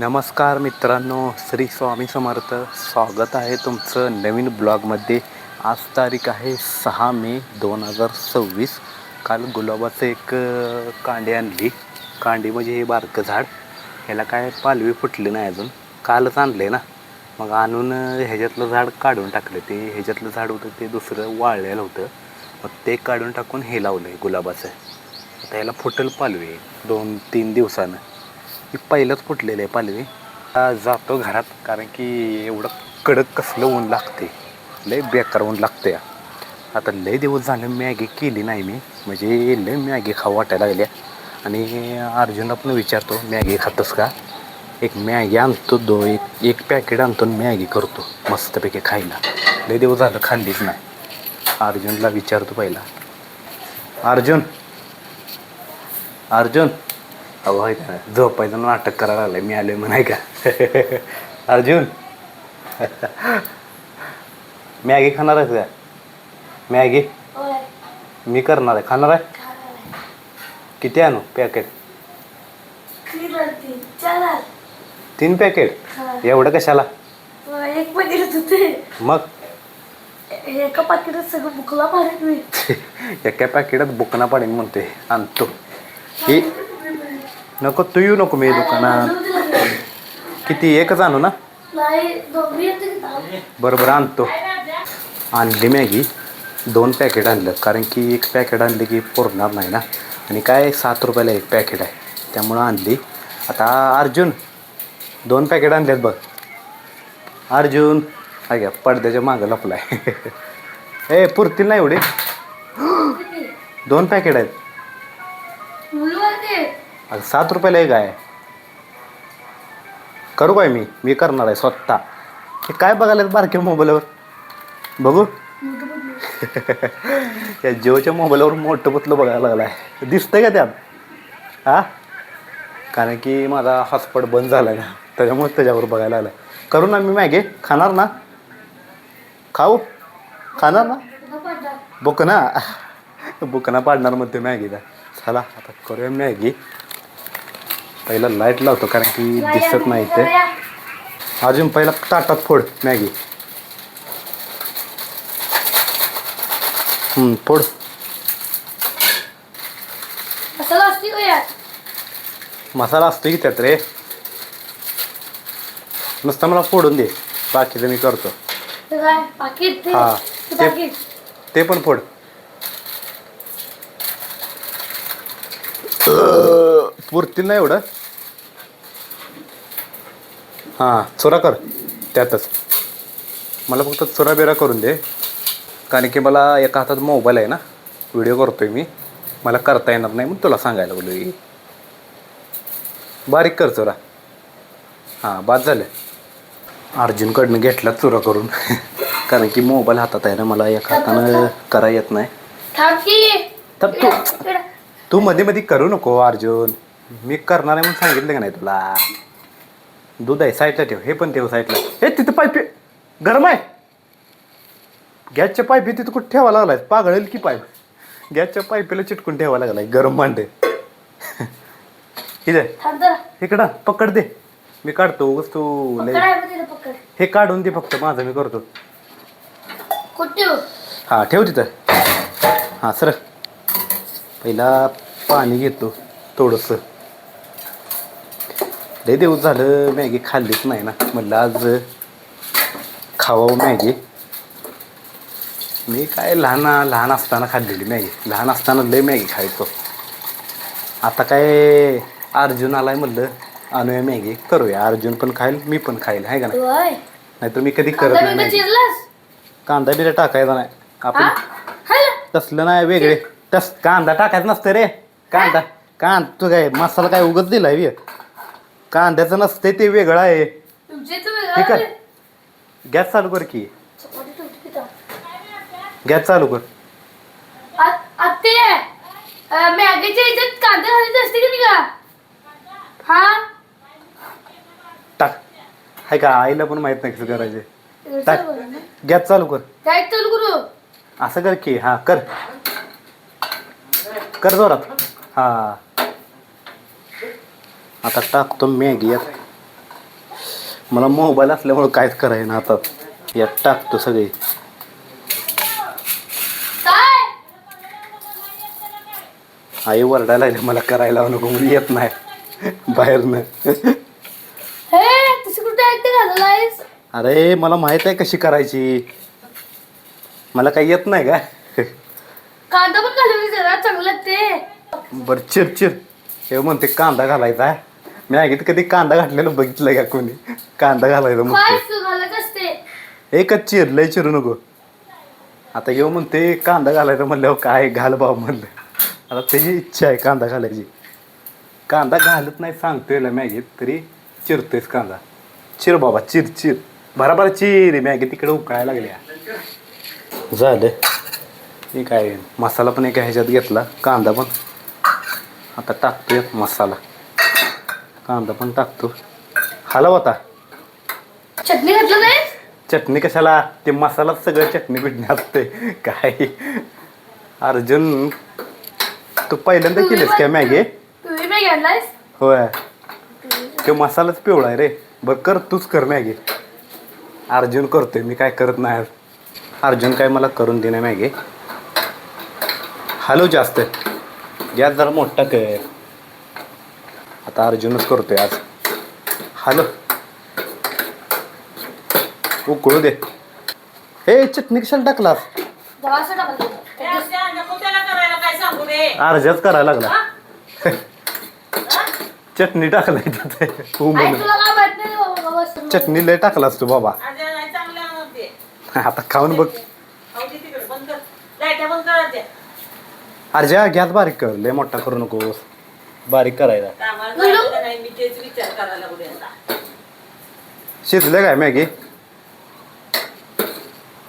नमस्कार मित्रांनो, श्री स्वामी समर्थ. स्वागत आहे तुमचं नवीन ब्लॉगमध्ये. आज तारीख आहे 6 मे 2026. काल गुलाबाचं एक कांडी आणली. कांडी म्हणजे हे बारकं झाड, ह्याला काय पालवी फुटली नाही अजून, कालच आणले ना. मग आणून ह्याच्यातलं झाड काढून टाकलं. ते ह्याच्यातलं झाड होतं ते दुसरं वाळलेलं होतं, मग ते काढून टाकून हे लावलं आहे गुलाबाचं. आता ह्याला फुटेल पालवी 2-3 दिवसानं. ही पहिलंच फुटलेलं आहे पालवी. जातो घरात, कारण की एवढं कडक कसलं ऊन लागते, लय बेकार ऊन लागते. आता लय दिवस झालं मॅगी केली नाही मी, म्हणजे लय मॅगी खाऊ वाटायला लागल्या. आणि अर्जुनला पण विचारतो मॅगी खातोस का. एक मॅगी आणतो, एक पॅकेट आणतो आणि मॅगी करतो मस्तपैकी खायला. लय दिवस झालं खाल्लीच नाही. अर्जुनला विचारतो पहिला. अर्जुन अर्जुन अहो आहे का, झोपायचं नाटक करायला लागलं मी आलोय म्हणाय का. अर्जुन मॅगी खाणार आहेस का. मॅगी मी करणार आहे, खाणार आहे. किती आणू पॅकेट. 3 पॅकेट. एवढं कशाला. एक पॅकेट होते, मग एका पाकिटात सगळं बुकला पाहिजे. एका पॅकेटात बुकना पाडेल म्हणते. आणतो ही. नको तू येऊ नको मी दुकानात. किती एकच आणू ना. बरोबर आणतो. आणली मॅगी 2 पॅकेट आणलं, कारण की एक पॅकेट आणली की पुरणार नाही ना. आणि काय 7 रुपयाला एक पॅकेट आहे, त्यामुळं आणली. आता अर्जुन 2 पॅकेट आणलेत बघ. अर्जुन हा घ्या, पडद्याच्या मागं लपलाय. ए पुरतील ना एवढे. 2 पॅकेट आहेत. 7 रुपयाला एक आहे. करू काय मी करणार आहे स्वतः. हे काय बघायला बारक्या मोबाईलवर बघू. त्या जिओच्या मोबाईलवर मोठं पुतलं बघायला लागलं आहे. दिसतंय का त्यात. हा, कारण की माझा हॉटस्पॉट बंद झाला ना, त्याच्यामुळे त्याच्यावर बघायला लागला. करू ना मी मॅगी. खाणार ना. खाणार ना. बुकना पाडणार म्हणते मॅगीला. चला आता करूया मॅगी. पहिला लाईट लावतो, कारण की दिसत नाही ते. अजून पहिला ताटात फोड मॅगी. फोड. मसाला असतो की त्यात रे. नुसतं मला फोडून दे, बाकीचं मी करतो. हा ते पण फोड. पुरतील ना एवढं. हां चुरा कर त्यातच. मला फक्त चुरा बिरा करून दे, कारण की मला एका हातात मोबाईल आहे ना, व्हिडिओ करतोय मी, मला करता येणार नाही म्हणून तुला सांगायला बोलू. बारीक कर चुरा. हां बाद झालं. अर्जुनकडनं घेतला चुरा करून. कारण की मोबाईल हातात आहे ना, मला एका हातानं करा येत नाही. तर तू मध्ये मध्ये करू नको अर्जुन. मी करणार आहे म्हणून सांगितलं का नाही तुला. दूध आहे साईडला ठेव, हे पण ठेव साईडला. हे तिथं पाईप गरम आहे. गॅसच्या पाईप तिथं कुठं ठेवायला लागलाय. पागळेल की पाईप. गॅसच्या पाईपला चिटकून ठेवायला लागलाय गरम भांडे. इकडं पकड दे, मी काढतो. उगाच तू हे काढून दे फक्त, माझं मी करतो. हा ठेव तिथं. हां सर, पहिला पाणी घेतो थोडंसं. लय दिवस झालं मॅगी खाल्लीच नाही ना, म्हणलं आज खावावं मॅगी. मी काय लहान असताना खाल्लेली मॅगी. लहान असताना लय मॅगी खायचो. आता काय अर्जुन आलाय म्हणलं आणूया मॅगी करूया. अर्जुन पण खाईल, मी पण खाईल, आहे का नाही. नाहीतर मी कधी करत नाही मॅगी. कांदा बिरा टाकायचा नाही आपण. तसलं नाही वेगळे. कांदा टाकायचं नसतं रे. कांदा तू काय मसाला काय उगत दिलाय बी. कांद्याचं नसते ते वेगळं आहे. ठीक आहे. गॅस चालू कर की. गॅस चालू कर. टाक. हाय का, आईला पण माहित नाही कसं करायचे. टाक. गॅस चालू कर. असं कर की. हा कर जोरात. हा आता टाकतो मॅगी यात. मला मोबाईल असल्यामुळं काहीच कराय ना आता यात टाकतो सगळे. काय आई वरडायला लागली मला करायला नको म्हणून येत नाही बाहेरनं. हे तशी कुठे ऐकते घाललायस? अरे मला माहित आहे कशी करायची, मला काही येत नाही का. कांदा पण घालवली जरा चांगलं लागते. बरं चिर चिर हे म्हणते कांदा घालायचा आहे. मी ऐकत कधी कांदा घातलेलं बघितलं का कोणी. कांदा घालायचा काय म्हणते घालत असते? एकच चिर लय चिरू नको. आता येऊ म्हणते कांदा घालायचा म्हणल्यावर काय घाल बाबा म्हणलं. आता त्याची इच्छा आहे कांदा घालायची. कांदा घालत नाही सांगतोय ना मॅगीत तरी चिरतोयस कांदा. चिर बाबा चिर चिर बराबर चिर. मॅगी तिकडे उकळायला लागल्या. झालं हे काय मसाला पण एका ह्याच्यात घेतला, कांदा पण. आता टाकतोय मसाला, कांदा पण टाकतो. हलव आता. चटणी घातलं नाही? चटणी कशाला, ते मसालाच सगळं चटणी बिटणी असते काय. अर्जुन तू पहिल्यांदा केलीस काय मॅगी? तुम्ही मॅगी आणलायस? होय ते मसालाच पिवळा आहे रे. बरं कर तूच कर मॅगी. अर्जुन करतोय मी काय करत नाही. अर्जुन काय मला करून देणे मॅगी. हलव जास्त, गॅस जरा मोठा कर. आता अर्जुनच करतोय आज. हॅलो उकळू दे. हे चटणी कशाला टाकलास? जरा असं टाकलं. अर्जाच करायला लागला. चटणी टाकलाय तिथे तू आई म्हणून. तुला काय माहित नाही बाबा, बस. चटणी लय टाकलास तू बाबा. आता खाऊन बघ. अर्जा गॅस बारीक कर, लय मोठा करू नकोस. बारीक करायचा. शिजले काय मॅगी?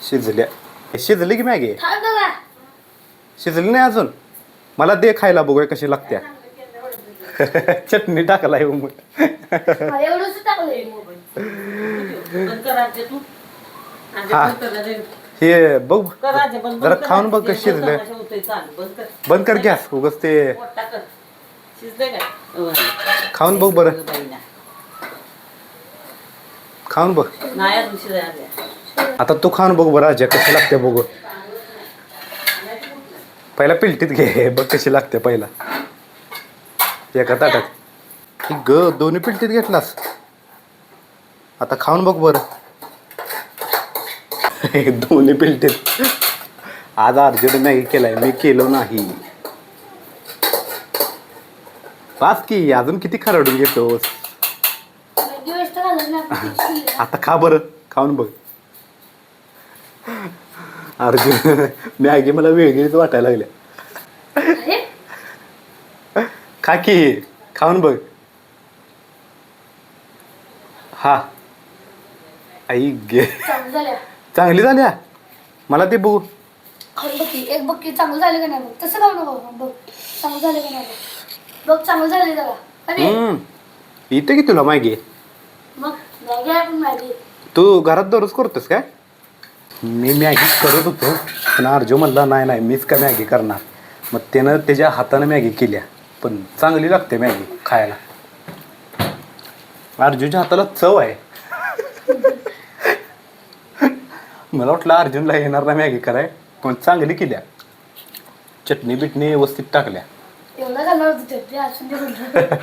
शिजल्या. शिजली की मॅगी? थांब जरा. शिजली नाही अजून? मला दे खायला बघूया कशी लागत्या. चटणी टाकलाय मग. मला एवढंच टाकलंय. हा हे बघ जरा खाऊन बघ कशी शिजले. बंद कर गॅस उगाच ते. खाऊन बघ बरं, खाऊन बघ. आता तू खाऊन बघ बरं अजय कशी लागते बघू. पहिला पिलटीत घे बघ कशी लागते पहिला एका ताटात. ग दोन्ही पिलटीत घेतलास. आता खाऊन बघ बरं. दोन्ही पिलटीत. आज अर्जुन मॅगी केलाय, मी केलो नाही. पाच की अजून किती खरडून घेतोस. मॅगी वेस्ट घालत नाही. आता खा बरं, खाऊन बघ. अर्जुन मॅगी मला वेगळीच वाटायला लागल्या. अरे, खा की, खाऊन बघ. हा आई गे चांगलं झालं. चांगली झाल्या. मला ते बघू. खाऊन बघ की, एक बघ की चांगलं झालं का नाही बघ. तसं खाऊ नको बघ. चांगलं झालं का नाही बघ. बघ चांगलं झालं जरा. अरे इथे की तुला मॅगी. मग मॅगी आहे पण मॅगी. तू घरात दररोज करतोस काय? मी मॅगी करत होतो पण अर्जुन म्हणला नाही नाही मीच का मॅगी करणार. मग त्यानं त्याच्या हातानं मॅगी केल्या, पण चांगली लागते मॅगी खायला. अर्जुनच्या हाताला चव आहे. मला वाटलं अर्जुनला येणार ना मॅगी कराय, पण चांगली केल्या. चटणी बिटणी व्यवस्थित टाकल्या. एवढं घालणार होतं ते असून ते म्हणलं.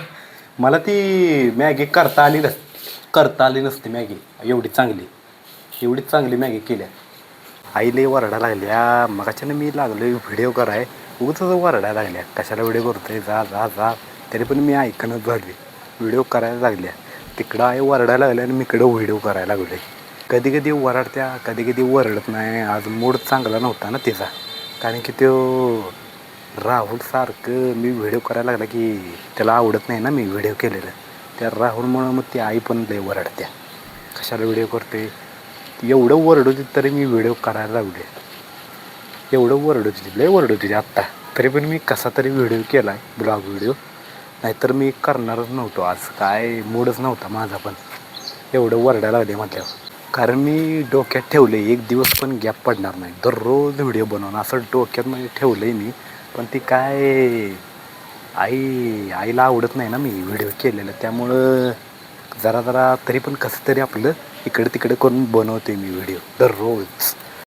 मला ती मॅगी करता आली नसते मॅगी एवढी चांगली मॅगी केल्या. आईले वरडा लागल्या मगाच्यानं मी लागलो व्हिडिओ कराय. उगाच वरडा लागल्या कशाला व्हिडिओ करतोय, जा जा जा. तरी पण मी ऐकणच झाली. व्हिडिओ करायला लागल्या. तिकडं आई वरडायला लागल्या आणि मी इकडं व्हिडिओ करायला लागले. कधी कधी वरडत्या, कधी कधी वरडत नाही. आज मूड चांगला नव्हता ना तिचा, कारण की तो राहुल सारखं मी व्हिडिओ करायला लागला की त्याला आवडत नाही ना मी व्हिडिओ केलेलं. त्या राहुलमुळं मग ती आई पण लय वरडत्या कशाला व्हिडिओ करते. एवढं वरडू दे तरी मी व्हिडिओ करायला लागले. एवढं वरडू दे लय वरडू दे आत्ता. तरी पण मी कसा तरी व्हिडिओ केला आहे, ब्लॉग व्हिडिओ. नाहीतर मी करणारच नव्हतो आज. काय मूडच नव्हता माझा पण. एवढं वरडायला लागले म्हटल्यावर. कारण मी डोक्यात ठेवले एक दिवस पण गॅप पडणार नाही, दररोज व्हिडिओ बनवणं असं डोक्यात म्हणजे ठेवलं आहे मी. पण ती काय आईला आवडत नाही ना मी व्हिडिओ केलेलं, त्यामुळं जरा जरा तरी पण कसं तरी आपलं इकडे तिकडे करून बनवते मी व्हिडिओ दररोज.